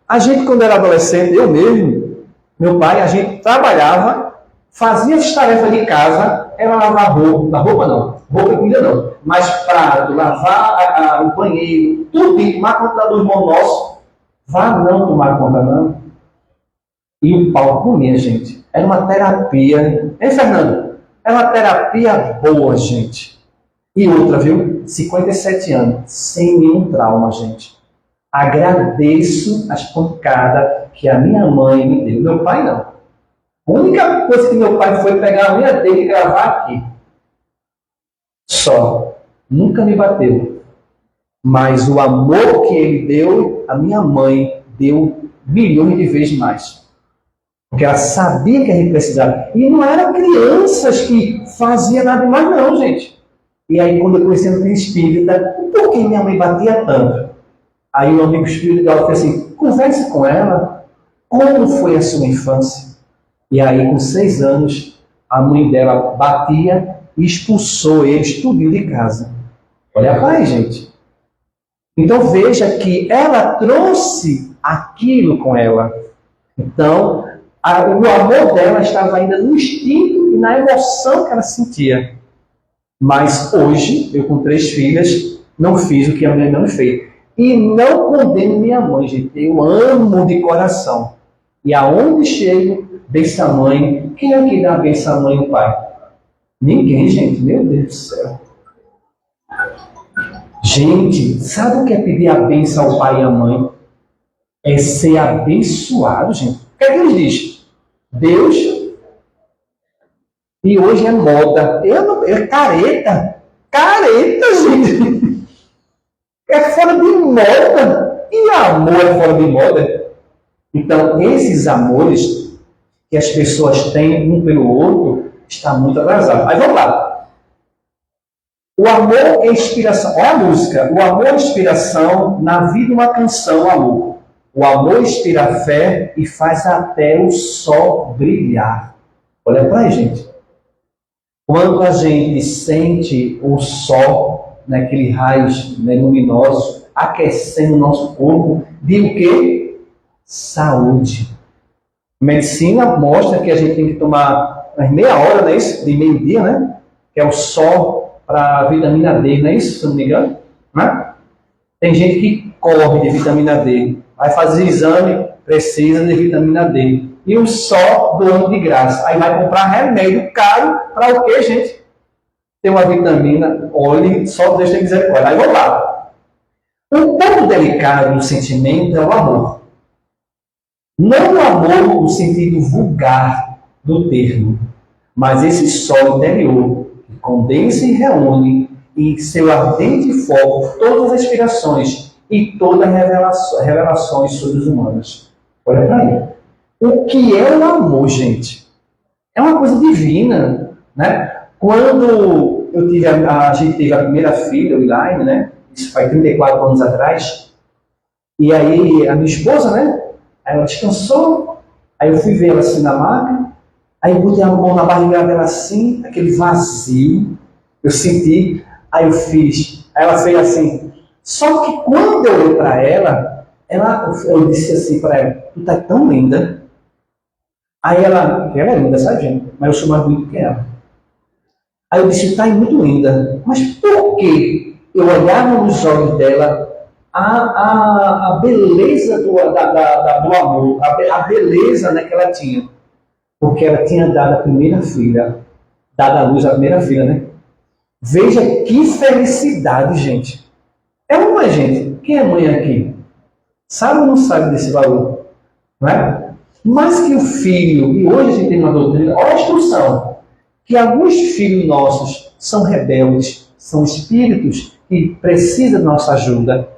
A gente, quando era adolescente, eu mesmo, meu pai, a gente trabalhava, fazia as tarefas de casa, era lavar roupa e comida não, mas prato, lavar o banheiro, tudo, tomar conta do irmão nosso, vá não tomar conta não. E o pau comia, gente. Era uma terapia, hein, Fernando? Era uma terapia boa, gente. E outra, viu? 57 anos, sem nenhum trauma, gente. Agradeço as pancadas que a minha mãe me deu. Meu pai não. A única coisa que meu pai foi pegar a unha dele e gravar aqui. Só. Nunca me bateu. Mas o amor que ele deu, a minha mãe deu milhões de vezes mais. Porque ela sabia que a gente precisava. E não eram crianças que faziam nada mais não, gente. E aí, quando eu conheci o espírita, por que minha mãe batia tanto? Aí o amigo espiritual disse assim, converse com ela. Como foi a sua infância? E aí, com 6 anos, a mãe dela batia e expulsou eles tudinho de casa. Olha a paz, gente. Então veja que ela trouxe aquilo com ela. Então, o amor dela estava ainda no instinto e na emoção que ela sentia. Mas hoje, eu com 3 filhas, não fiz o que a minha mãe fez. E não condeno minha mãe, gente. Eu amo de coração. E aonde chego, benção a mãe. Quem é que dá a benção à mãe e ao pai? Ninguém, gente. Meu Deus do céu. Gente, sabe o que é pedir a benção ao pai e à mãe? É ser abençoado, gente. O que é que eles dizem? Deus. E hoje é moda. É careta. Careta, gente. É fora de moda. E amor é fora de moda. Então, esses amores que as pessoas têm um pelo outro está muito atrasado. Aí vamos lá. O amor é inspiração. Olha a música. O amor é inspiração, na vida uma canção, amor. O amor inspira fé e faz até o sol brilhar. Olha para aí, gente. Quando a gente sente o sol, naquele raios luminosos, aquecendo o nosso corpo, de o quê? Saúde. Medicina mostra que a gente tem que tomar umas meia hora, não é isso? De meio-dia, né? Que é o sol para a vitamina D, não é isso? Se eu não me engano. Né? Tem gente que corre de vitamina D, vai fazer exame, precisa de vitamina D. E o sol doando de graça. Aí vai comprar remédio caro para o quê, gente? Ter uma vitamina, olhe, só Deus tem misericórdia. Aí vou lá. Um ponto delicado no sentimento é o amor. Não o amor no sentido vulgar do termo, mas esse sol interior que condensa e reúne em seu ardente foco todas as aspirações e todas as revelações sobre os humanos. Olha para aí. O que é o amor, gente? É uma coisa divina, né? Quando a gente teve a primeira filha, o Elaine, né? Isso faz 34 anos atrás. E aí a minha esposa, né? Ela descansou. Aí eu fui ver ela assim na maca. Aí eu botei a mão na barriga dela assim, aquele vazio. Eu senti. Aí eu fiz. Aí ela fez assim. Só que quando eu olhei para ela, eu disse assim para ela: tu tá tão linda. Aí ela é linda, sabe, gente? Mas eu sou mais bonito que ela. Aí eu disse: tá muito linda. Mas por quê? Eu olhava nos olhos dela a beleza do amor, a beleza, né, que ela tinha. Porque ela tinha dado a primeira filha, dado à luz a primeira filha, né? Veja que felicidade, gente. É uma, gente. Quem é mãe aqui? Sabe ou não sabe desse valor? Não é? Mas que o filho, e hoje a gente tem uma doutrina, olha a instrução, que alguns filhos nossos são rebeldes, são espíritos que precisam da nossa ajuda.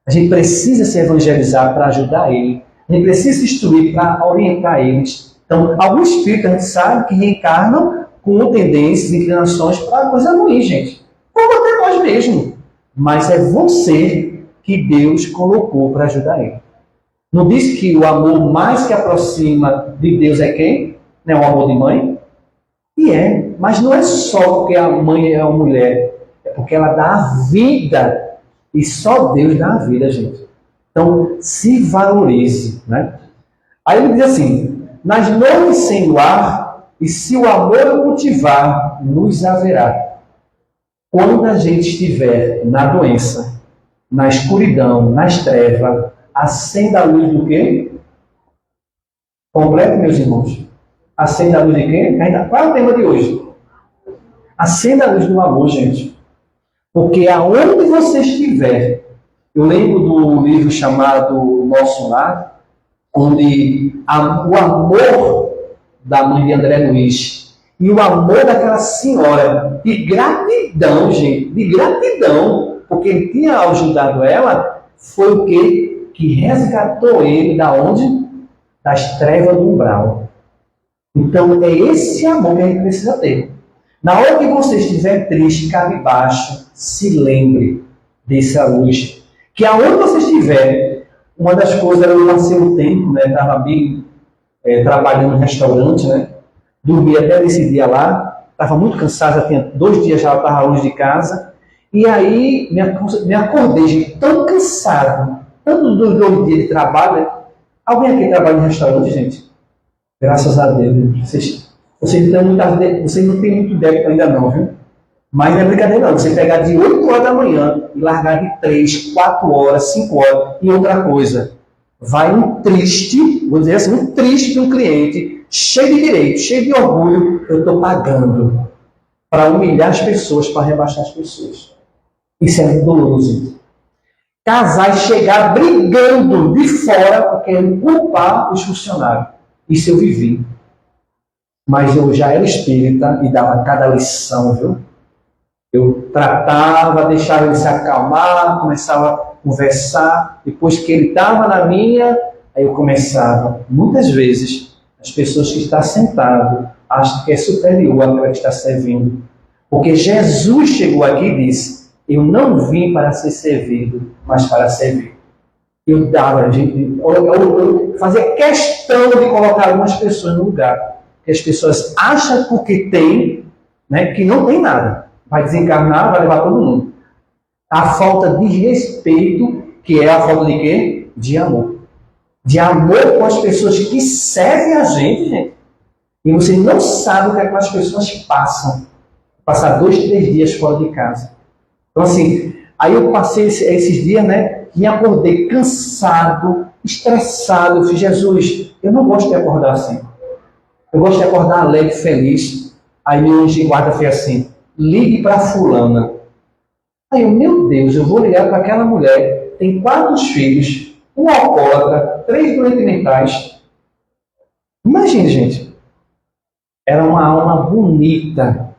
A gente precisa se evangelizar para ajudar ele. A gente precisa se instruir para orientar eles. Então, alguns espíritos a gente sabe que reencarnam com tendências, inclinações para coisa ruim, gente. Como até nós mesmos. Mas é você que Deus colocou para ajudar ele. Não diz que o amor mais que aproxima de Deus é quem? Não é o amor de mãe? E é. Mas não é só porque a mãe é uma mulher. É porque ela dá a vida. E só Deus dá a vida, gente. Então, se valorize. Né? Aí ele diz assim: nas noites sem luar, e se o amor cultivar, luz haverá. Quando a gente estiver na doença, na escuridão, nas trevas, acenda a luz do quê? Complete, meus irmãos. Acenda a luz de quê? Qual é o tema de hoje? Acenda a luz do amor, gente. Porque aonde você estiver, eu lembro do livro chamado Nosso Lar, onde o amor da mãe de André Luiz e o amor daquela senhora, de gratidão, gente, de gratidão, porque ele tinha ajudado ela, foi o quê? Que resgatou ele da onde? Das trevas do umbral. Então é esse amor que a gente precisa ter. Na hora que você estiver triste, cabisbaixo, se lembre dessa luz. Que aonde você estiver, uma das coisas, eu passei um tempo, né, estava bem trabalhando no restaurante, né, dormi até nesse dia lá, estava muito cansado, já tinha 2 dias já, estava longe de casa, e aí me acordei, gente, tão cansado, tanto dos 2 dias de trabalho. Alguém aqui trabalha em restaurante, gente? Graças a Deus. Vocês não têm muito débito ainda não, viu? Mas não é brincadeira não. Você pegar de 8 horas da manhã e largar de 3, 4 horas, 5 horas. E outra coisa, vai um triste, vou dizer assim, um triste de um cliente, cheio de direito, cheio de orgulho, eu estou pagando para humilhar as pessoas, para rebaixar as pessoas. Isso é muito doloroso. Casais chegar brigando de fora porque querem culpar os funcionários. Isso eu vivi. Mas eu já era espírita e dava cada lição, viu? Eu tratava, deixava ele se acalmar, começava a conversar. Depois que ele estava na minha, aí eu começava. Muitas vezes, as pessoas que estão sentadas acham que é superior àquela que está servindo. Porque Jesus chegou aqui e disse: eu não vim para ser servido, mas para servir. Eu fazia questão de colocar algumas pessoas no lugar. Que as pessoas acham porque tem, né, que não tem nada. Vai desencarnar, vai levar todo mundo. A falta de respeito, que é a falta de quê? De amor. De amor com as pessoas que servem a gente, gente. E você não sabe o que aquelas pessoas passam. Passar 2, 3 dias fora de casa. Então, assim, aí eu passei esses dias, né? E acordei cansado, estressado. Eu fiz, Jesus, eu não gosto de acordar assim. Eu gosto de acordar alegre, feliz. Aí meu anjo de guarda fez assim, ligue para fulana. Aí eu, meu Deus, eu vou ligar para aquela mulher, tem 4 filhos, um alcoólatra, 3 doentes mentais. Imagine, gente. Era uma alma bonita.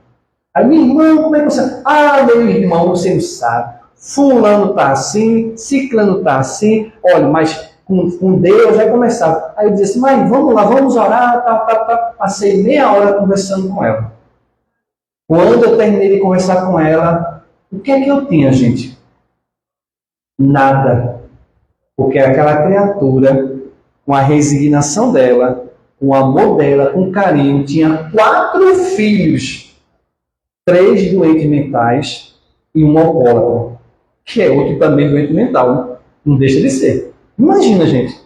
Aí, minha irmã, como é que você... Ah, meu irmão, você não sabe. Fulano está assim, ciclano está assim. Olha, mas com Deus vai começar. Aí eu disse assim, mas vamos lá, vamos orar. Passei meia hora conversando com ela. Quando eu terminei de conversar com ela, o que é que eu tinha, gente? Nada. Porque aquela criatura, com a resignação dela, com o amor dela, com carinho, tinha 4 filhos, 3 doentes mentais e um alcoólatra, que é outro também doente mental, não deixa de ser. Imagina, gente,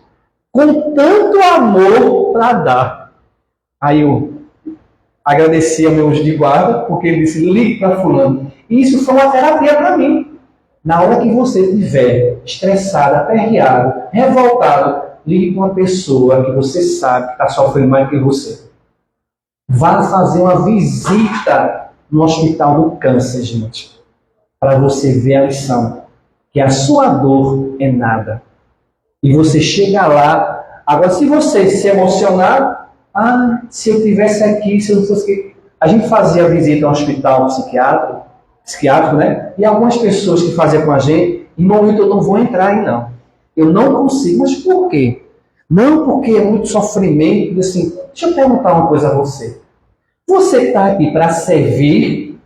com tanto amor para dar. Aí eu agradeci ao meu anjo de guarda, porque ele disse, ligue para fulano. E isso foi uma terapia para mim. Na hora que você estiver estressado, aperreado, revoltado, ligue para uma pessoa que você sabe que está sofrendo mais que você. Vá fazer uma visita no hospital do câncer, gente, para você ver a lição, que a sua dor é nada. E você chega lá. Agora, se você se emocionar, se eu tivesse aqui, se eu não fosse aqui. A gente fazia visita ao hospital psiquiátrico, né? E algumas pessoas que faziam com a gente, em momento eu não vou entrar aí, não. Eu não consigo, mas por quê? Não porque é muito sofrimento, assim, deixa eu perguntar uma coisa a você. Você está aqui para servir,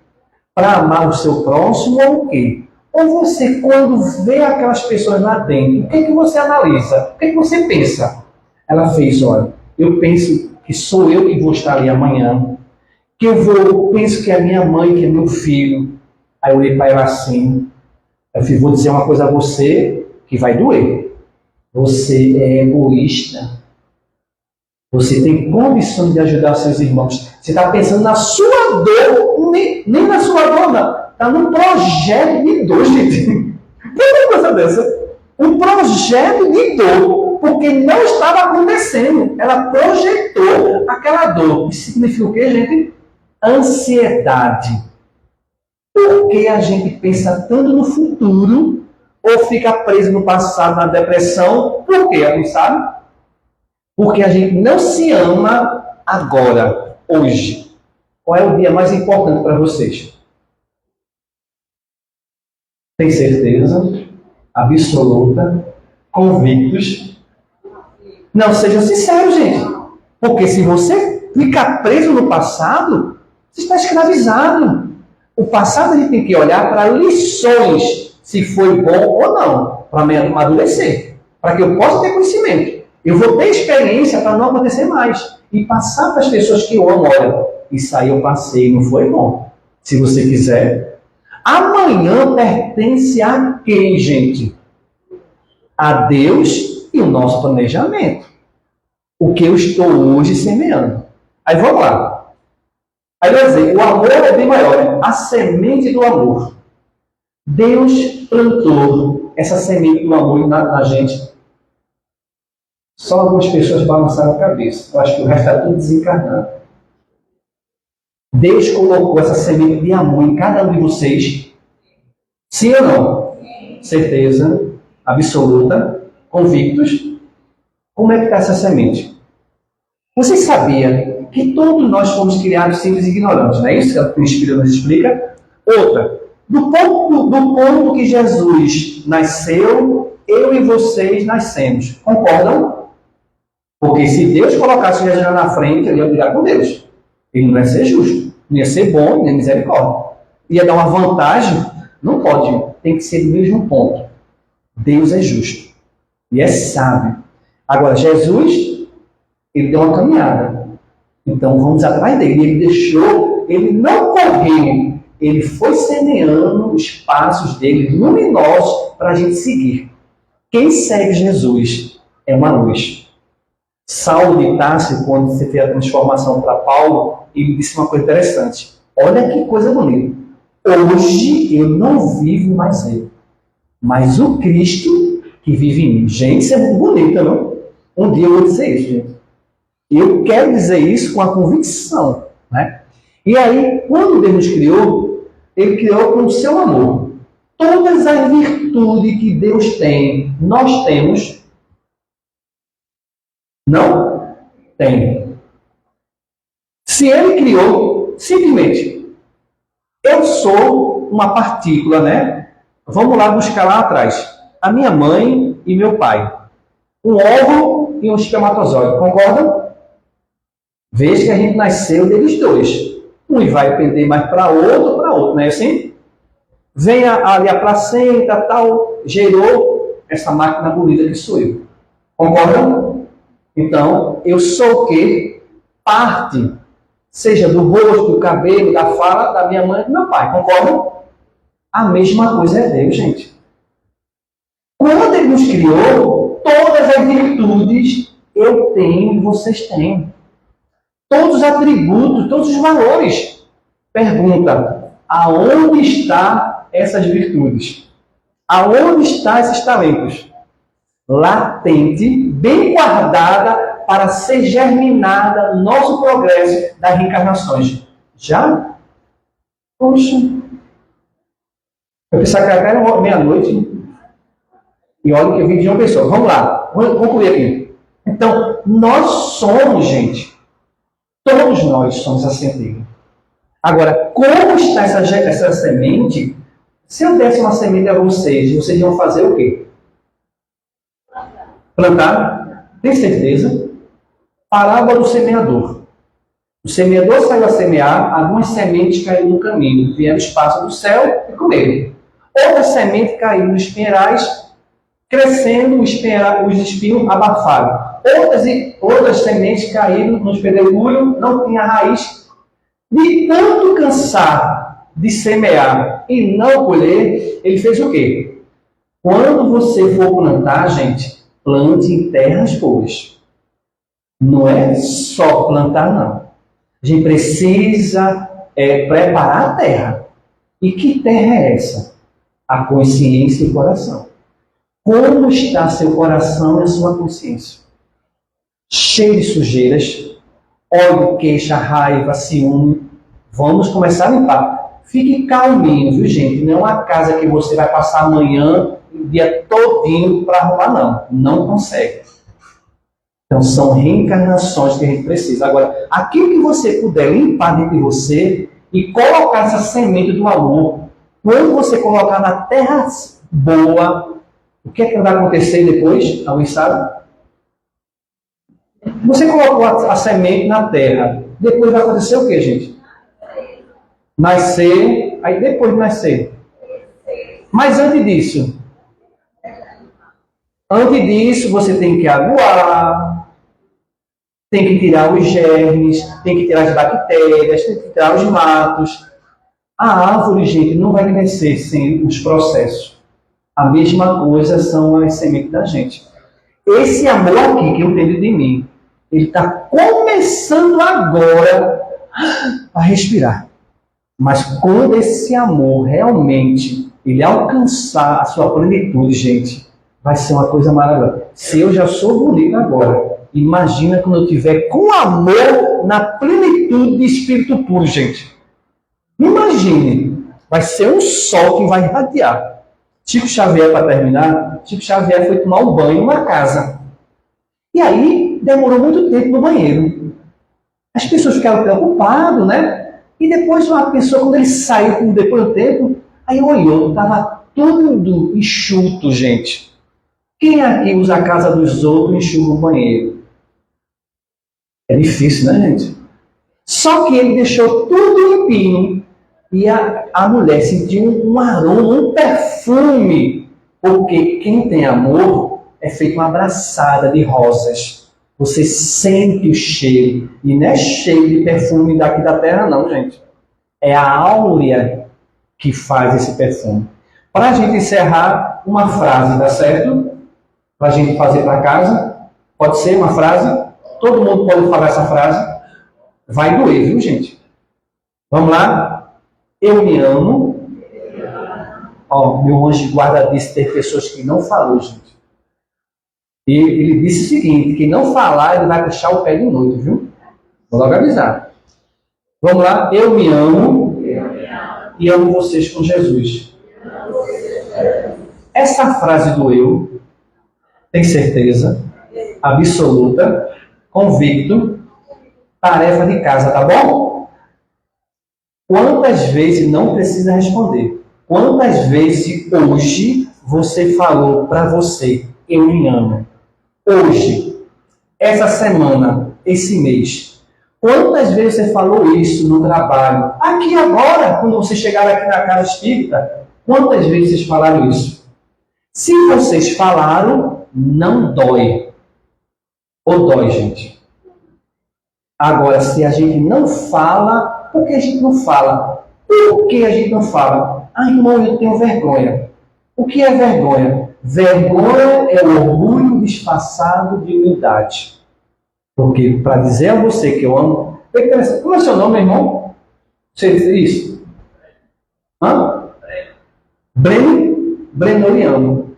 para amar o seu próximo ou o quê? Ou você, quando vê aquelas pessoas lá dentro, o que é que você analisa? O que é que você pensa? Ela fez, olha, eu penso que sou eu que vou estar ali amanhã, que penso que é a minha mãe, que é meu filho. Aí eu olhei para ela assim, eu falei, vou dizer uma coisa a você que vai doer. Você é egoísta. Você tem condições de ajudar seus irmãos. Você está pensando na sua dor, nem na sua dor, não. Está num projeto de dor, gente. Tem uma coisa dessa. Um projeto de dor, porque não estava acontecendo. Ela projetou aquela dor. Isso significa o quê, gente? Ansiedade. Por que a gente pensa tanto no futuro ou fica preso no passado, na depressão? Por quê? Alguém sabe? Porque a gente não se ama agora, hoje. Qual é o dia mais importante para vocês? Tem certeza? Absoluta? Convictos? Não, sejam sinceros, gente. Porque se você ficar preso no passado, você está escravizado. O passado a gente tem que olhar para lições, se foi bom ou não, para me amadurecer, para que eu possa ter conhecimento. Eu vou ter experiência para não acontecer mais. E passar para as pessoas que eu amo, olha, isso aí eu passei, não foi bom. Se você quiser. Amanhã pertence a quem, gente? A Deus e o nosso planejamento. O que eu estou hoje semeando. Aí vamos lá. Aí vai dizer, o amor é bem maior, né? A semente do amor. Deus plantou essa semente do amor na gente. Só algumas pessoas balançaram a cabeça. Eu acho que o resto está tudo desencarnado. Deus colocou essa semente de amor em cada um de vocês. Sim ou não? Certeza absoluta, convictos. Como é que está essa semente? Vocês sabiam que todos nós fomos criados simples e ignorantes, não é isso que o Espírito nos explica? Outra, do ponto que Jesus nasceu, eu e vocês nascemos. Concordam? Porque se Deus colocasse Jesus na frente, ele ia brigar com Deus. Ele não ia ser justo, não ia ser bom, nem misericórdia. Ia dar uma vantagem? Não pode, tem que ser do mesmo ponto. Deus é justo e é sábio. Agora, Jesus, ele deu uma caminhada. Então, vamos atrás dele. Ele não correu, ele foi semeando os passos dele luminosos para a gente seguir. Quem segue Jesus é uma luz. Saulo de Tarso, quando você fez a transformação para Paulo, ele disse uma coisa interessante. Olha que coisa bonita. Hoje eu não vivo mais eu, mas o Cristo que vive em mim. Gente, isso é muito bonito, não? Um dia eu vou dizer isso, gente. Eu quero dizer isso com a convicção, né? E aí, quando Deus nos criou, Ele criou com o seu amor. Todas as virtudes que Deus tem, nós temos. Não tem. Se Ele criou, simplesmente, eu sou uma partícula, né? Vamos lá buscar lá atrás. A minha mãe e meu pai. Um óvulo e um espermatozoide. Concordam? Veja que a gente nasceu deles dois. Um vai pender mais para outro, não é assim? Vem ali a placenta, tal, gerou essa máquina bonita que sou eu. Concordam? Então, eu sou o quê? Parte, seja do rosto, do cabelo, da fala da minha mãe e do meu pai. Concordam? A mesma coisa é Deus, gente. Quando Ele nos criou, todas as virtudes eu tenho e vocês têm. Todos os atributos, todos os valores. Pergunta, aonde estão essas virtudes? Aonde estão esses talentos? Latente, bem guardada para ser germinada no nosso progresso das reencarnações. Já? Poxa. Eu pensava que até meia-noite. E olha que eu vim de uma pessoa. Vamos lá, vamos concluir aqui. Então, nós somos, gente. Todos nós somos a semente. Agora, como está essa semente? Se eu desse uma semente a vocês iam fazer o quê? Plantar? Tem certeza? Parábola do semeador. O semeador saiu a semear, algumas sementes caíram no caminho, vieram espaço do céu e comeram. Outras sementes caíram nos espinheirais, crescendo, os espinhos abafaram. Outras sementes caíram nos pedregulhos, não tinha raiz. De tanto cansar de semear e não colher, ele fez o quê? Quando você for plantar, gente, plante em terras boas. Não é só plantar, não. A gente precisa preparar a terra. E que terra é essa? A consciência e o coração. Como está seu coração e a sua consciência? Cheio de sujeiras, ódio, queixa, raiva, ciúme. Vamos começar a limpar. Fique calminho, viu, gente? Não é uma casa que você vai passar amanhã o dia todinho para arrumar, não. Não consegue. Então, são reencarnações que a gente precisa. Agora, aquilo que você puder limpar dentro de você e colocar essa semente do amor, quando você colocar na terra boa, o que é que vai acontecer depois? Alguém sabe? Você colocou a semente na terra. Depois vai acontecer o que, gente? Nascer. Aí depois de nascer. Mas antes disso, você tem que aguar, tem que tirar os germes, tem que tirar as bactérias, tem que tirar os matos. A árvore, gente, não vai crescer sem os processos. A mesma coisa são as sementes da gente. Esse amor aqui que eu tenho de mim, ele está começando agora a respirar. Mas quando esse amor realmente ele alcançar a sua plenitude, gente, vai ser uma coisa maravilhosa. Se eu já sou bonito agora, imagina quando eu tiver com amor na plenitude de espírito puro, gente. Imagine, vai ser um sol que vai irradiar. Chico Xavier, para terminar, Chico Xavier foi tomar um banho numa casa. E aí, demorou muito tempo no banheiro. As pessoas ficaram preocupadas, né? E depois uma pessoa, quando ele saiu, depois do tempo, aí olhou, estava tudo enxuto, gente. Quem aqui usa a casa dos outros e enxuga o banheiro? É difícil, né, gente? Só que ele deixou tudo limpinho. E a mulher sentiu um aroma, um perfume. Porque quem tem amor é feito uma abraçada de rosas. Você sente o cheiro. E não é cheiro de perfume daqui da terra, não, gente. É a áurea que faz esse perfume. Para a gente encerrar, uma frase, dá certo? Para a gente fazer para casa. Pode ser uma frase? Todo mundo pode falar essa frase? Vai doer, viu, gente? Vamos lá? Eu me amo. Ó, meu anjo de guarda disse ter pessoas que não falou, gente. E ele disse o seguinte, quem não falar, ele vai puxar o pé de noite, viu? Vou logo avisar. Vamos lá? Eu me amo e amo vocês com Jesus. Essa frase do eu tem certeza absoluta, convicto, tarefa de casa, tá bom? Quantas vezes não precisa responder? Quantas vezes hoje você falou para você, eu me amo? Hoje, essa semana, esse mês. Quantas vezes você falou isso no trabalho? Aqui agora, quando você chegar aqui na casa espírita, quantas vezes vocês falaram isso? Se vocês falaram, não dói. Ou dói, gente? Agora, se a gente não fala, por que a gente não fala? Por que a gente não fala? Ah, irmão, eu tenho vergonha. O que é vergonha? Vergonha é o orgulho disfarçado de humildade. Porque, para dizer a você que eu amo... Como é seu nome, meu irmão? Você disse isso? Hã? Breno? Breno, eu lhe amo.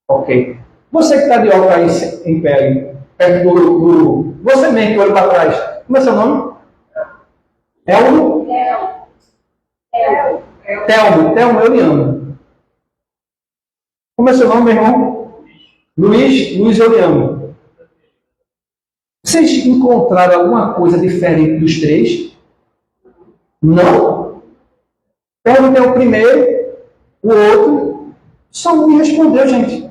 Ok. Você que está de óculos aí em pé, aí, perto do... Você mesmo que olha para trás. Como é seu nome? Elmo? Telmo, eu lhe amo. Como é seu nome, meu irmão? Luiz, eu lhe amo. Vocês encontraram alguma coisa diferente dos três? Não? Perguntei o primeiro, o outro, só um me respondeu, gente.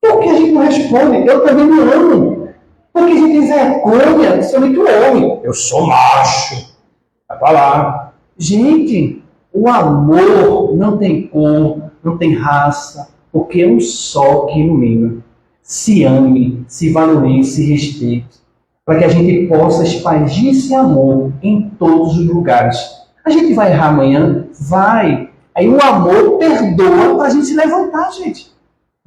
Por que a gente não responde? Eu também me amo. Porque a gente tem vergonha de ser muito homem. Eu sou macho. Vai pra lá. Gente, o amor não tem cor, não tem raça, porque é um só que ilumina. Se ame, se valorize, se respeite, para que a gente possa expandir esse amor em todos os lugares. A gente vai errar amanhã? Vai. Aí o amor perdoa para a gente se levantar, gente.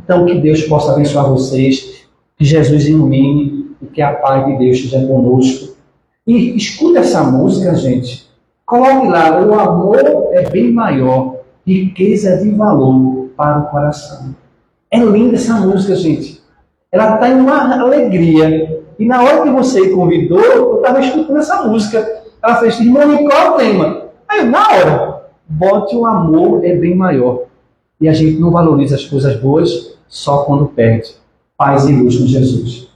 Então, que Deus possa abençoar vocês, que Jesus ilumine e que a paz de Deus esteja conosco. E escuta essa música, gente. Coloque lá, o amor é bem maior, riqueza de valor para o coração. É linda essa música, gente. Ela está em uma alegria. E na hora que você convidou, eu estava escutando essa música. Ela fez, irmão, qual é o tema? Aí, na hora, bote o amor é bem maior. E a gente não valoriza as coisas boas só quando perde. Paz e luz com Jesus.